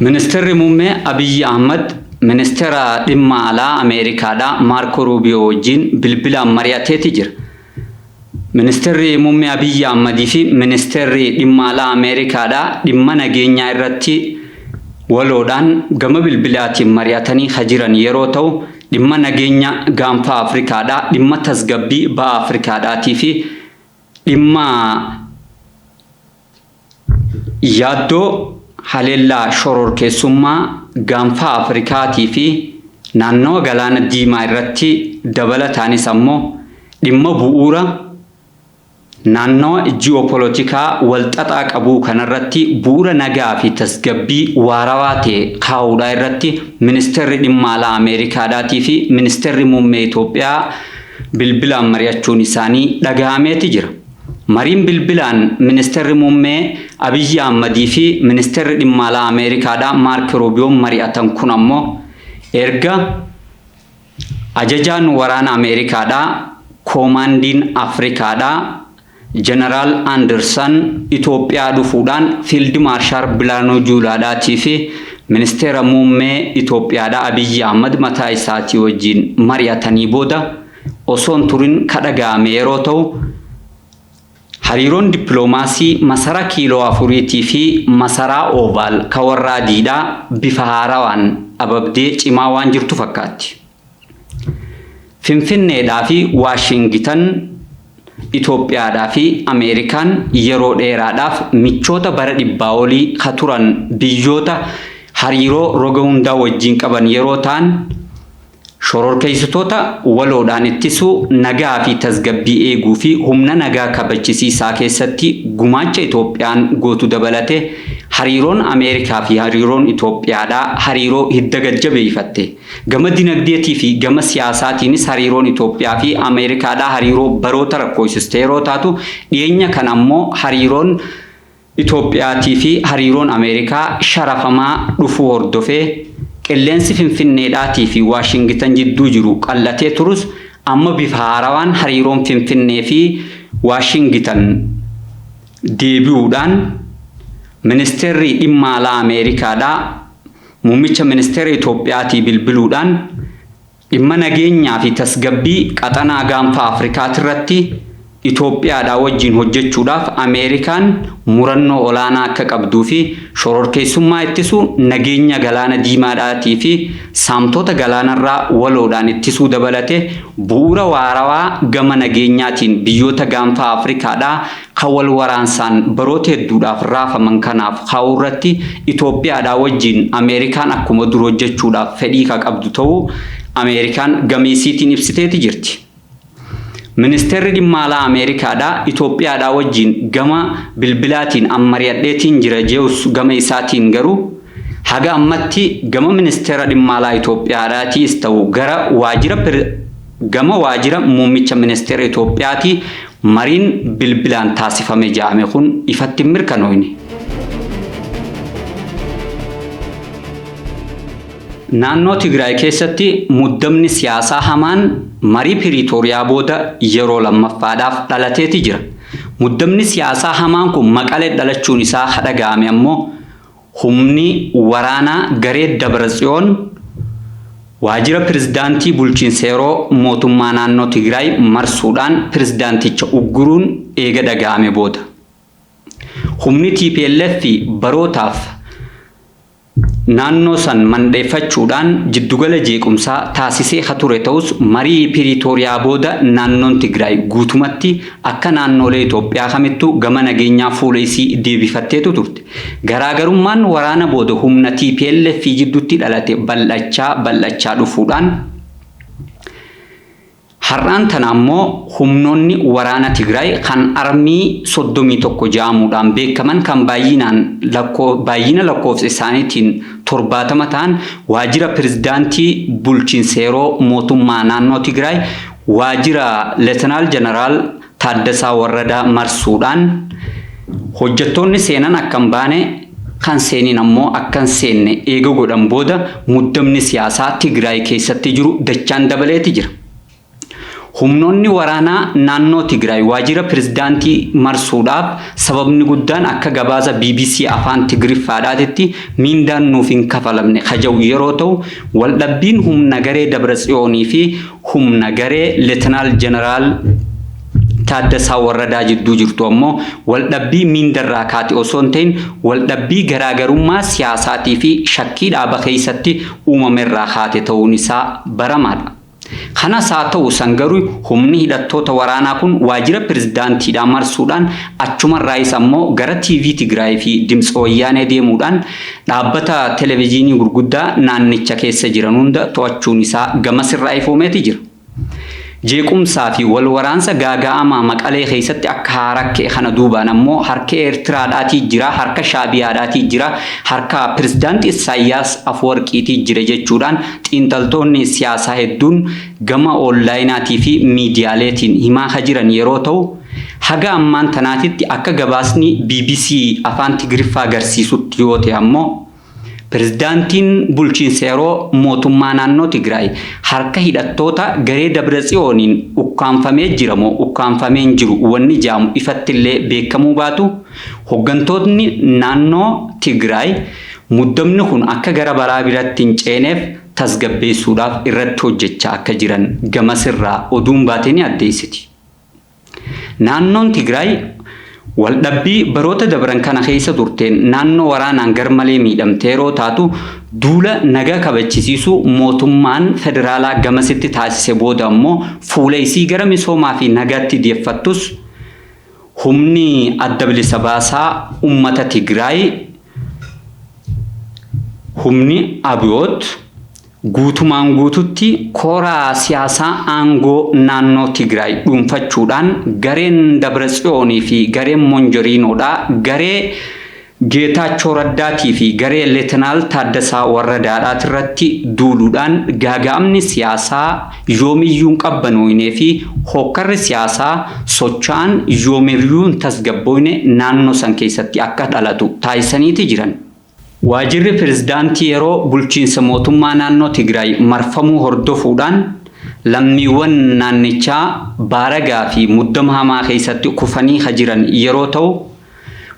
Ministeerri muummee Abiyyi Ahmad ministeera dhimma alaa Ameerikaadhaa Maarko Ruubiyoo wajjin bilbilaan mari'ateeti jira. Ministeerri muummee Abiyyi Ahmadii fi ministeerri dhimma alaa Ameerikaadhaa dhimma nageenyaa irratti waloodhaan gama bilbilaatiin mari'atanii jiran yeroo ta'u, dhimma nageenya gaanfa Afrikaadhaa, dhimma tasgabbii ba'a Afrikaadhaatii fi dhimma yaaddoo haleellaa shororkeessummaa gaanfa Afrikaatii fi naannoo galaana diimaa irratti dabalataanis ammoo dhimma bu'uura naannoo ji'opolitikaa walxaxaa qabuu kanarratti bu'uura nagaa fi tasgabbii waarawaa ta'e kaa'uudhaa irratti ministeerri dhimma alaa Ameerikaadhaatii fi ministeerri muummee Itoophiyaa bilbilaan mari'achuun isaanii dhagahameeti jira. Mariin bilbilaan ministeerri muummee Abiyyi Ahmadii fi ministeerri dhimma alaa Ameerikaadhaa Maarko Ruubiyoon mari'atan kun ammoo erga ajajaan waraana Ameerikaadhaa koomaandiin Afrikaadhaa Jeneraal Anderson Itoophiyaa dhufuudhaan Fiild Maarshaal Bilaanoo Juulaadhaatii fi ministeera muummee Itoophiyaadhaa Abiyyi Ahmad mataa isaatii wajjin mari'atanii booda osoon turin kadhaga'ame yeroo ta'u, hariiroon dippiloomaasii masara kiiloo 4 fi masaraa Oovaal ka warra adiidhaa bifa haarawaan ababdee cimaa waan jirtu fakkaatti. Finfinneedhaa fi Waashingitan Itoophiyaadhaa fi Ameerikaan yeroo dheeraadhaaf michoota bara dhibbaa olii ka turan biyyoota hariiroo roga hundaa wajjin qaban yeroo ta'an, shororkeessitoota waloodhaan ittisuu, nagaa fi tasgabbii eeguu fi humna nagaa kabachisiisaa keessatti gumaacha Itoophiyaan gootu dabalate hariiroon Ameerikaa fi hariiroon Itoophiyaadhaa hariiroo hidda gajjabeeffatte. Gama dinagdeetii fi gama siyaasaatiinis hariiroon Itoophiyaa fi Ameerikaadhaa hariiroo baroota rakkoofsiste yeroo taatu, dhiyeenya kana ammoo hariiroon Itoophiyaatii fi hariiroon Ameerikaa sharafamaa dhufuu hordofee qilleensi Finfinneedhaatii fi Waashingitan jidduu jiru qallatee turus amma bifa haarawaan hariiroon Finfinnee fi Waashingitan deebi'uudhaan ministeerri dhimma alaa Ameerikaadhaa muummicha ministeera Itoophiyaatii bilbiluudhaan dhimma nageenyaa fi tasgabbii qaxanaa gaanfa Afrikaati irratti Itoophiyaadhaa wajjin hojjechuudhaaf Ameerikaan murannoo olaanaa akka qabduu fi shororkeessummaa ittisuu, nageenya galaana diimaadhaatii fi saamtota galaanarraa waloodhaan ittisuu dabalate bu'uura waarawaa gama nageenyaatiin biyyoota gaanfa Afrikaadhaa kan wal waraansaan baroota hedduudhaaf raafaman kanaaf kaa'uu irratti Itoophiyaadhaa wajjin Ameerikaan akkuma dura hojjechuudhaaf fedhii ka qabdu ta'uu Ameerikaan gameessiitiin ibsiteeti jirti. Ministeerri dhimma alaa Ameerikaadhaa Itoophiyaadhaa wajjin gama bilbilaatiin mari'adheetiin jira jeus gama isaatiin garuu haga ammatti gama ministeera dhimma alaa Itoophiyaadhaatiis ta'u gama waajjira muummicha ministeera Itoophiyaatii mariin bilbilaan taasifame jedhame kun ifatti mirkanoofne. Naannoo Tigraay keessatti muddamni siyaasaa hamaan marii Piriitooriyaa booda yeroo lammaffaadhaaf dhalateeti jira. Muddamni siyaasaa hamaan kun Maqalee dhalachuun isaa dhaga'ame ammoo humni waraanaa garee Dabratsiyoon waajjira pirezidaantii bulchiinsa yeroo mootummaa naannoo Tigraay marsuudhaan pirezidaanticha ugguruun eega dhaga'ame booda. Humni TPLF barootaaf naannoo san mandeeffachuudhaan jiddugala jeequmsaa taasisee ture ta'us marii Piriitooriyaa booda naannoon Tigraay guutumatti akka naannolee Itoophiyaa kamittuu gama nageenyaa fuula isii deebifatteetu turte. Garaagarummaan waraana booda humna TPLF jidduutti dhalate bal'achaa dhufuudhaan har'aan tana ammoo humnoonni waraana Tigraay kan armii 31 jedhamuudhaan beekaman kan baay'ina lakkoofsa isaaniitiin 70 ta'an waajjira pirezidaantii bulchiinsa yeroo mootummaa naannoo Tigraay waajjira Leetanaal Jeneraal Taaddasaa Warradaa marsuudhaan hojjettoonni seenan akkan baane kan seenin ammoo akkan seenne eega godhan booda muddamni siyaasaa Tigraay keessatti jiru dachaan dabaleeti jira. humnoonni waraanaa naannoo Tigraay waajjira pirezidaantii marsuudhaaf sababni guddaan akka gabaasa BBC afaan Tigriffaadhaatti miindaan nuuf hin kafalamne haja'u yeroo ta'u waldhabbiin humna garee Dabratsiyoonii fi humna garee Leetinaal Jeneraal Taaddasaa Warradaa jidduu jirtu ammoo waldhabbii miindarraa kaate osoo hin ta'in waldhabbii garaagarummaa siyaasaatii fi shakkii dhaaba keessatti uumamerraa kaate ta'uun isaa baramaadha. Kanas haa ta'u san garuu humni hidhattoota waraanaa kun waajjira pirezidaantiidhaan marsuudhaan achumarraayis ammoo gara TV Tigraay fi Dimtsi Wayyaanee deemuudhaan dhaabbata televezyiinii gurguddaa naannicha keessa jiran hunda to'achuun isaa gamasirraa ifoomeeti jira. Jeequmsaa fi wal waraansa gaaga'amaa Maqalee keessatti akka harakkee kana duubaan ammoo harka Eertiraadhaatii jira, harka Shaabiyaadhaatii jira, harka pirezidaantii Isaayyaas Afwerqiitii jira jechuudhaan xiinxaltoonni siyaasaa hedduun gama onlaayinaatii fi miidiyaaleetiin himaa jiran yeroo ta'u haga ammaan tanaatitti akka gabaasni BBC afaan Tigriffaa agarsiisutti yoo ta'e ammoo pirezidaantiin bulchiinsa yeroo mootummaa naannoo Tigraay harka hidhattoota garee Dabratsiyooniin ukkaanfamee jiramoo ukkaanfamee hin jiru wanni jaamu ifattillee beekamuu baatu hoggantoonni naannoo Tigraay muddamni kun akka gara balaa biratti hin ceeneef tasgabbeessuudhaaf irratti hojjechaa akka jiran gamasirraa oduun baatee ni addeessiti. Naannoon Tigraay waldhabbii baroota dabran kana keessa turteen naannoo waraanaan garmalee miidhamtee yeroo taatu duula nagaa kabachisiisuu mootummaan federaalaa gamasitti taasise booda ammoo fuula isii gara misoomaa fi nagaatti deeffattus humni adda bilisa baasaa uummata Tigraay humni Abiyoot guutumaan guututti koraa siyaasaa aangoo naannoo Tigraay dhuunfachuudhaan gareen Dabratsiyoonii fi gareen Monjoriinoodhaa garee Geetaachoo Raddaatii fi garee Leetinaal Taaddasaa Warradaadhaa irratti duuluudhaan gaaga'amni siyaasaa yoomiyyuun qabbanoofnee fi hokkarri siyaasaa socho'an yoomiyyuun tasgabboofne naannoo san keessatti akka dhalatu taasisaniiti jiran. Waajjirri pirezidaantii yeroo bulchiinsa mootummaa naannoo Tigraay marfamuu hordofuudhaan lammiiwwan naannichaa baaragaa fi muddama hamaa keessatti kufanii jiran yeroo ta'u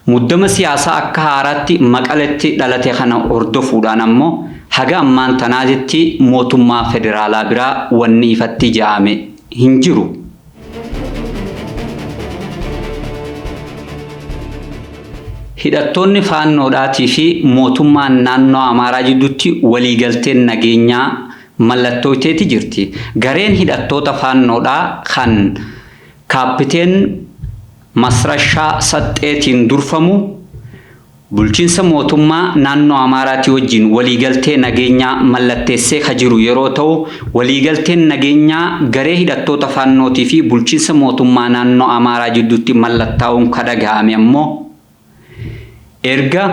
muddama siyaasaa akka haaraatti Maqaletti dhalate kana hordofuudhaan ammoo haga ammaan tanaatitti mootummaa federaalaa biraa wanni ifatti ja'ame hin jiru. Hidhattoonni faannoodhaatii fi mootummaan naannoo Amaaraa jidduutti waliigalteen nageenyaa mallattooteeti jirti. Gareen hidhattoota faannoodhaa kan kaappiteen Masrashaa Saxxeetiin durfamu bulchiinsa mootummaa naannoo Amaaraatii wajjin waliigaltee nageenyaa mallatteessee jiru yeroo ta'u waliigalteen nageenyaa garee hidhattoota faannootii fi bulchiinsa mootummaa naannoo Amaaraa jidduutti mallattaa'uun kadhaga'ame ammoo erga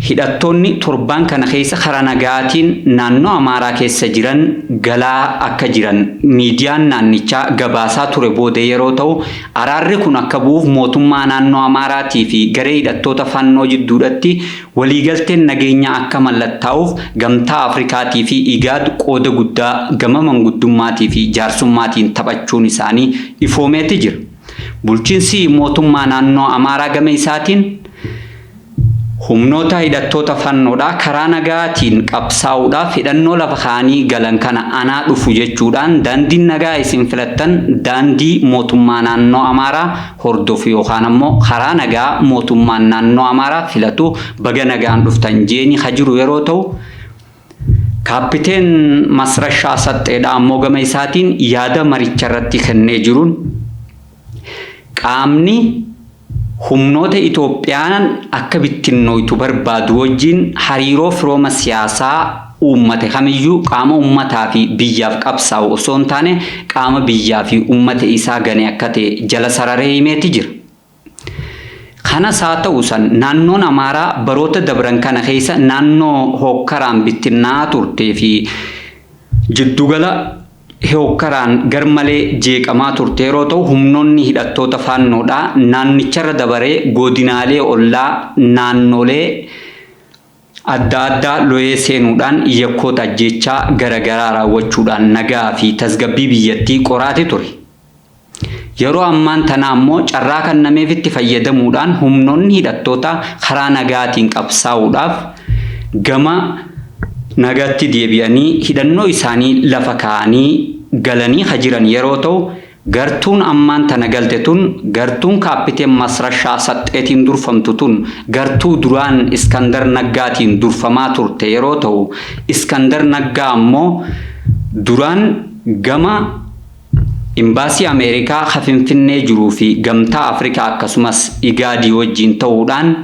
hidhattoonni torban kana keessa karaa nagaatiin naannoo Amaaraa keessa jiran galaa akka jiran miidiyaan naannichaa gabaasaa ture booda yeroo ta'u araarri kun akka bu'uuf mootummaa naannoo Amaaraatii fi garee hidhattoota faannoo jidduudhatti waliigalteen nageenyaa akka mallattaa'uuf gamtaa Afrikaatii fi Igaad qooda guddaa gama manguddummaatii fi jaarsummaatiin taphachuun isaanii ifoomeeti jira. Bulchiinsi mootummaa naannoo Amaaraa gama isaatiin humnoota hidhattoota faannoodhaa karaa nagaatiin qabsaa'uudhaaf hidhannoo lafa kaanii galan kana anaa dhufu jechuudhaan daandiin nagaa isin filattan daandii mootummaa naannoo Amaaraa hordofu yookaan ammoo karaa nagaa mootummaan naannoo Amaaraa filatu baga nagaan dhuftan jeeni jiru yeroo ta'u kaappiteen Masrashaa Saxxeedhaa ammoo gama isaatiin yaada maricha irratti kennee jiruun qaamni humnoota Itoophiyaan akka bittinnooytu barbaadu wajjin hariiroo firooma siyaasaa uummata kamiyyuu qaama uummataa fi biyyaaf qabsaa'u osoo hin taane qaama biyyaa fi uummata isaa gane akka ta'e jala sararee himeeti jira. Kanas haa ta'u san naannoon Amaaraa baroota dabran kana keessa naannoo hokkaraan bittinnaa turtee fi jiddugala hokkaraan garmalee jeeqamaa turte yeroo ta'u humnoonni hidhattoota faannoodhaa naannicharra dabaree godinaalee ollaa naannolee adda addaa lo'ee seenuudhaan yakkoota ajjechaa garagaraa raawwachuudhaan nagaa fi tasgabbii biyyattii qoraatee ture. Yeroo ammaan tana ammoo carraa kennameef itti fayyadamuudhaan humnoonni hidhattoota karaa nagaatiin qabsaa'uudhaaf gama nagaatti deebi'anii hidhannoo isaanii lafa kaa'anii galanii jiran yeroo ta'u, gartuun ammaan tana galte tun gartuun Kaapiteen Masrashaa Saxxeetiin durfamtu tun gartuu duraan Iskandar Naggaatiin durfamaa turte yeroo ta'u, Iskandar Naggaa ammoo duraan gama Imbaasii Ameerikaa Finfinnee jiruu fi Gamtaa Afrikaa akkasumas Igaadii wajjin ta'uudhaan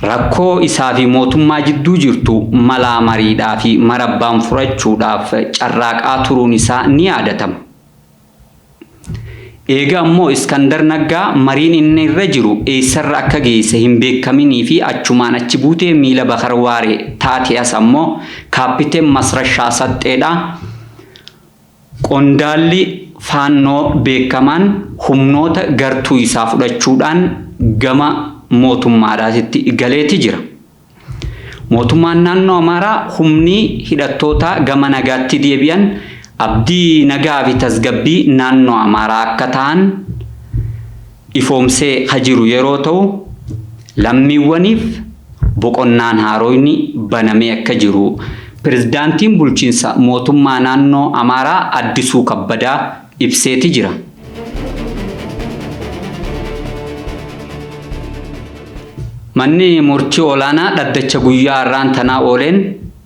rakkoo isaa fi mootummaa jidduu jirtu malaa mariidhaa fi marabbaan furachuudhaaf carraaqaa turuun isaa ni yaadatama. Eega ammoo Iskandar Naggaa mariin inni irra jiru eessarra akka geesse hin beekaminii fi achumaan achi buutee miila Bakar Waaree taate as ammoo Kaapiteen Masrashaa Saxxeedha. Qondaalli faannoo beekamaan humnoota gartuu isaa fudhachuudhaan gama mootummaadhaatti galeeti jira. Mootummaan naannoo Amaaraa humni hidhattoota gama nagaatti deebi'an abdii nagaa fi tasgabbii naannoo Amaaraa akka ta'an ifoomsee jiru yeroo ta'u, lammiiwwaniif boqonnaan haaroonni banamee akka jiru Pirezidaantiin bulchiinsa mootummaa naannoo Amaaraa Addisuu Kabbadaa ibseeti jira. Manni murtii olaanaa dhaddacha guyyaa har'aan tanaa ooleen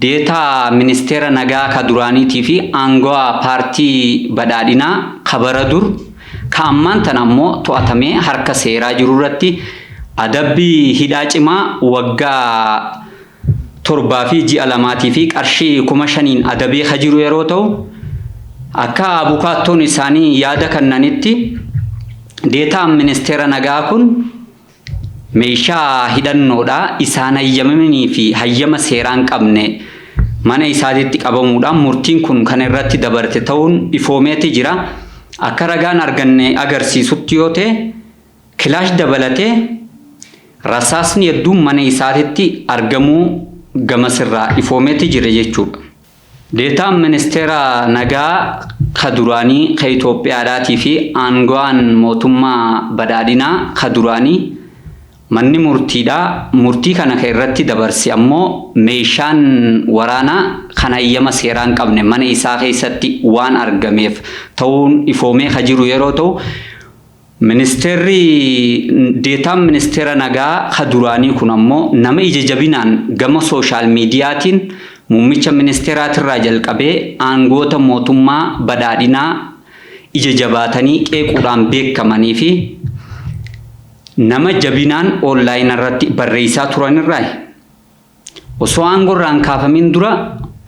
deetaa ministeera nagaa ka duraaniitii fi aangawaa paartii badhaadhinaa kabara dur ka ammaan tana ammoo to'atamee harka seeraa jiru irratti adabbii hidhaa cimaa waggaa 7 fi ji'a 2 fi qarshii 5,000 adabee jiru yeroo ta'u, akka abukaattoon isaanii yaada kannanitti deetaan ministeera nagaa kun meeshaa hidhannoodha isaan hayyamamanii fi hayyama seeraan qabne mana isaatitti qabamuudhaan murtiin kun kan irratti dabarte ta'uun ifoomeeti jira. Akka ragaan arganne agarsiisutti yoo ta'e kilaash dabalatee rasaasni hedduun mana isaatitti argamuu gamasirraa ifoomeeti jira jechuudha. Deetaan ministeera nagaa ka duraanii ka Itoophiyaadhaatii fi aangawaan mootummaa badhaadhinaa ka duraanii manni murtiidha. Murtii kana kan irratti dabarse ammoo meeshaan waraanaa kan hayyama seeraan qabne mana isaa keessatti waan argameef ta'uun ifoomee ka jiru yeroo ta'u, Ministeerri deetaan ministeera nagaa ka duraanii kun ammoo nama ija jabinaan gama sooshaal miidiyaatiin muummicha ministeeraatirraa jalqabee aangoota mootummaa badhaadhinaa ija jabaatanii qeequudhaan beekamanii fi nama jabinaan onlaayinii irratti barreessaa turanirraa osoo aangoorraan kaafamin dura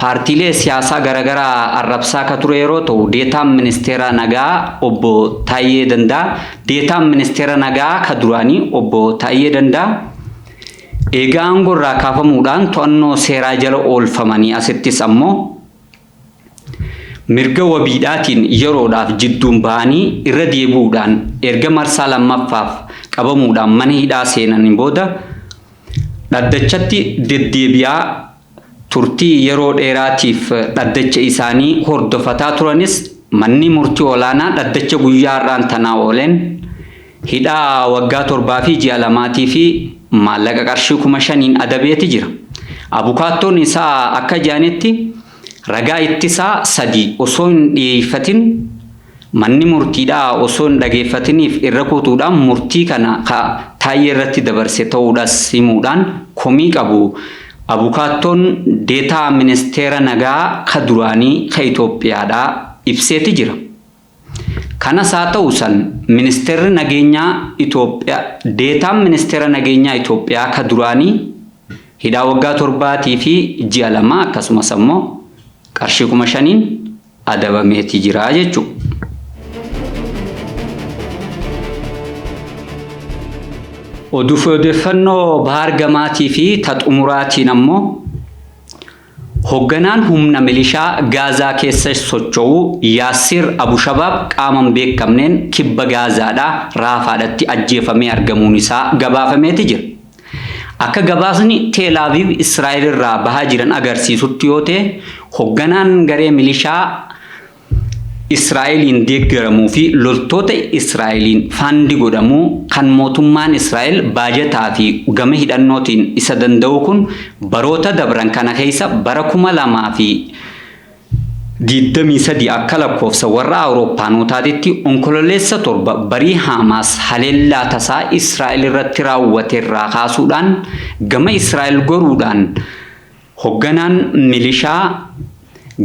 paartiilee siyaasaa garagaraa arrabsaa ka ture yeroo ta'u, deetaan ministeera nagaa obbo Taayyee Dandaa, deetaan ministeera nagaa ka duraanii obbo Taayyee Dandaa eegaa aangoorraa kaafamuudhaan to'annoo seeraa jala oolfamanii asittis ammoo mirga wabiidhaatiin yeroodhaaf jidduun bahanii irra deebi'uudhaan erga marsaa lammaffaaf qabamuudhaan mana hidhaa seenaniin booda dhaddachatti deddeebi'aa turtii yeroo dheeraatiif dhaddacha isaanii hordofataa turanis manni murtii olaanaa dhaddacha guyyaa har'aan tanaa ooleen hidhaa waggaa 7 fi ji'a 2 fi maallaqa qarshii 5,000 adabeeti jira. Abukaattoon isaa akka jedhanitti ragaa ittisaa 3 osoo hin dhiyeeffatin manni murtiidhaa osoo hin dhageeffatiniif irra kutuudhaan murtii kana Taayyee irratti dabarse ta'uudhaas himuudhaan komii qabu. Abukaattoon deetaa ministeera nagaa ka duraanii ka Itoophiyaadhaa ibseeti jira. Kanas haa ta'u san ministeerri nageenyaa Itoophiyaa deetaan ministeera nageenyaa Itoophiyaa ka duraanii hidhaa waggaa 7 fi ji'a 2 akkasumas ammoo qarshii 5,000 adabameeti jira jechuudha. Odeeffannoo bahar gamaatii fi taxumuraatiin ammoo hoogganaan humna milishaa Gaazaa keessa socho'u Yaasir Abushabaab qaama hin beekamneen kibba Gaazaadhaa Raafaadhaatti ajjeefamee argamuun isaa gabaafameeti jira. akka gabaasni Teel Aviv Israa'el irraa bahaa jiran agarsiisutti yoo ta'e hoogganaan garee milishaa Israa'eliin deeggaramuu fi loltoota Israa'eliin faandi godhamuu kan mootummaan Israa'el baajataa fi gama hidhannootiin isa danda'u kun baroota dabran kana keessa bara 2023 akka lakkoofsa warra Awurooppaanotaatti onkololeessa 7 barii Hamaas haleellaa tasaa Israa'el irratti raawwate irraa kaasuudhaan gama Israa'el goruudhaan hoogganaan milishaa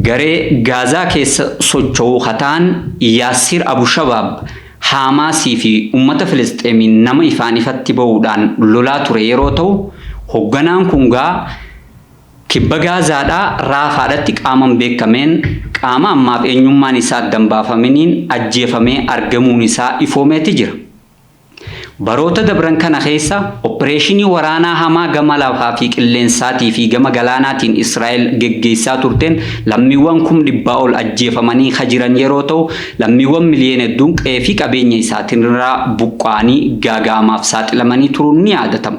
garee Gaazaa keessa socho'uu hataan Yaasir Abu Shabaab Hamaasii fi uummata Filisxeemiin nama ifaan ifatti ba'uudhaan lolaa ture yeroo ta'u hoogganaan kun kibba Gaazaadhaa Raafaadhaatti qaamaan beekameen qaama ammaaf eenyummaan isaa addan baafamaniin ajjeefamee argamuun isaa ifoomeeti jira. Baroota dabran kana keessa opereeshinii waraanaa hamaa gama lafaa fi qilleensaatii fi gama galaanaatiin Israa'el geggeessaa turteen lammiiwwan 100,000 ol ajjeefamanii jiran yeroo ta'u lammiiwwan miliyoona hedduun qe'ee fi qabeenya isaatiin irraa buqqa'anii gaaga'amaaf saaxilamanii turuun ni yaadatama.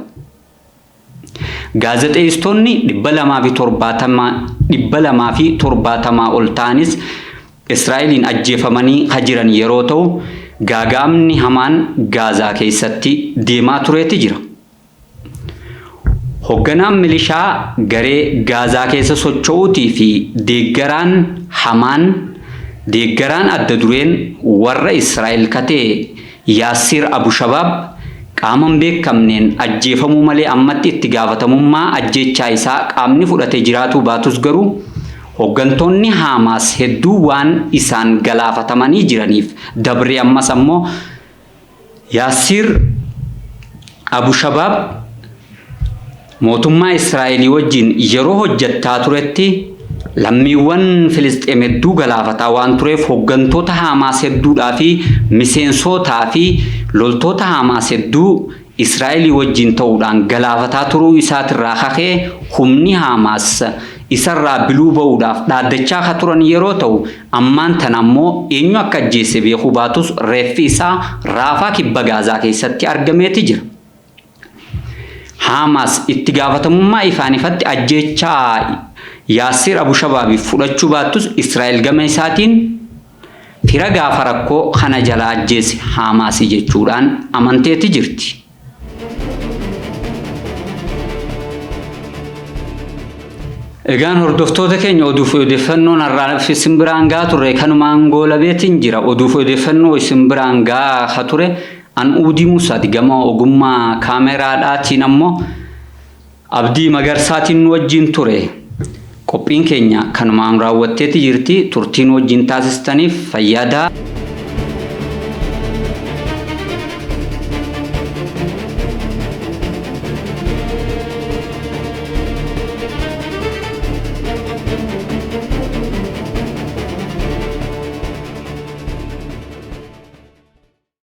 Gaazexeessitoonni 270 ol ta'anis Israa'eliin ajjeefamanii jiran yeroo ta'u gaagaamni hamaan Gaazaa keessatti deemaa tureeti jira. Hoogganaan milishaa garee Gaazaa keessa socho'uutii fi deeggaraan adda dureen warra Israa'el katee Yaasir Abu Shabaab qaamaan beekamneen ajjeefamuu malee ammatti itti gaafatamummaa ajjechaa isaa qaamni fudhatee jiraachuu baatus garuu hooggantoonni Hamaas hedduu waan isaan galaafatamanii jiraniif dabree ammas ammoo Yaasir Abu Shabaab mootummaa Israa'elii wajjin yeroo hojjechaa turetti lammiiwwan Filisxeem hedduu galaafataa waan tureef hooggantoota Hamaas hedduudhaa fi miseensotaa fi loltoota Hamaas hedduu Israa'elii wajjin ta'uudhaan galaafataa turuu isaatirraa ka'ee humni Hamaas isarraa biluu ba'uudhaaf dhaaddachaa turan yeroo ta'u ammaan tan ammoo eenyu akka ajjeese beekuu baatus reeffi isaa Raafaa kibba Gaazaa keessatti argameeti jira. Hamaas itti gaafatamummaa ifaan ifatti ajjechaa Yaasir Abu Shabaabiif fudhachuu baatus Israa'el gama isaatiin fira gaafa rakkoo kana jala ajjeese Hamaas jechuudhaan amanteeti jirti. Egaan hordoftoota keenya oduuf odeeffannoon har'aa fi simbiraan gaa turre kanumaan goolabeetiin jira. Oduuf odeeffannoo simbiraan gaa ture an Uudii Musaati gama ogummaa kaameraadhaatiin ammoo Abdii Magarsaatiin wajjin ture. Qophiin keenya kanumaan raawwatteeti jirti. Turtiin wajjin taasistaniif fayyadaa.